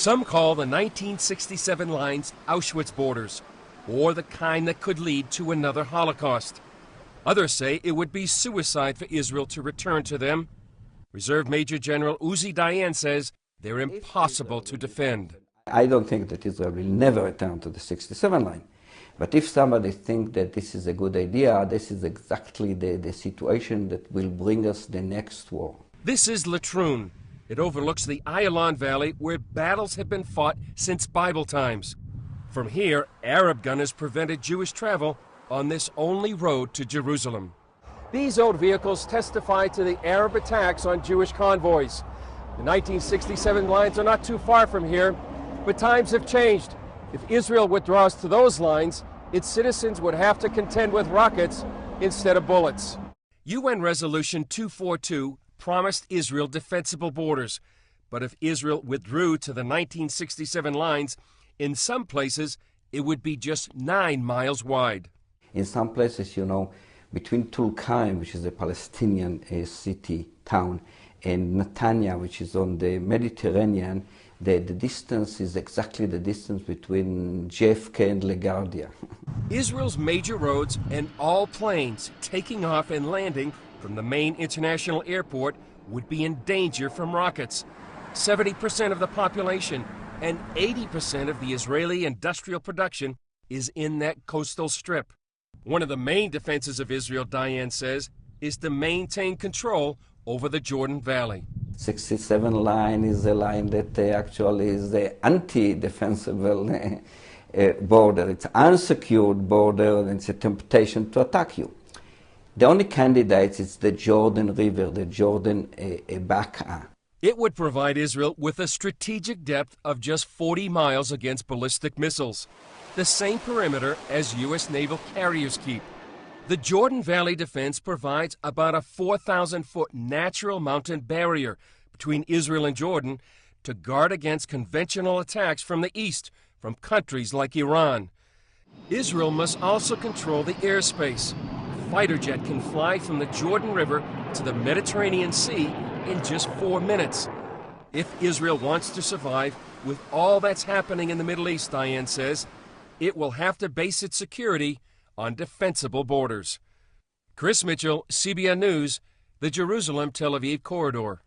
Some call the 1967 lines Auschwitz borders, or the kind that could lead to another Holocaust. Others say it would be suicide for Israel to return to them. Reserve Major General Uzi Dayan says they're impossible to defend. I don't think that Israel will never return to the 67 line. But if somebody thinks that this is a good idea, this is exactly the situation that will bring us the next war. This is Latrun. It overlooks the Ayalon Valley, where battles have been fought since Bible times. From here, Arab gunners prevented Jewish travel on this only road to Jerusalem. These old vehicles testify to the Arab attacks on Jewish convoys. The 1967 lines are not too far from here, but times have changed. If Israel withdraws to those lines, its citizens would have to contend with rockets instead of bullets. UN Resolution 242 promised Israel defensible borders, but if Israel withdrew to the 1967 lines, in some places it would be just 9 miles wide. In some places, between Tulkarm, which is a Palestinian city, town, and Netanya, which is on the Mediterranean, the distance is exactly the distance between JFK and LaGuardia. Israel's major roads and all planes taking off and landing from the main international airport would be in danger from rockets. 70% of the population and 80% of the Israeli industrial production is in that coastal strip. One of the main defenses of Israel, Dayan says, is to maintain control over the Jordan Valley. 67 line is a line that actually is the anti-defensible border. It's an unsecured border, and it's a temptation to attack you. The only candidate is the Jordan River, the Jordan Bekaa. It would provide Israel with a strategic depth of just 40 miles against ballistic missiles, the same perimeter as U.S. naval carriers keep. The Jordan Valley defense provides about a 4,000-foot natural mountain barrier between Israel and Jordan to guard against conventional attacks from the east, from countries like Iran. Israel must also control the airspace. A fighter jet can fly from the Jordan River to the Mediterranean Sea in just 4 minutes. If Israel wants to survive with all that's happening in the Middle East, Dayan says, it will have to base its security on defensible borders. Chris Mitchell, CBN News, the Jerusalem-Tel Aviv corridor.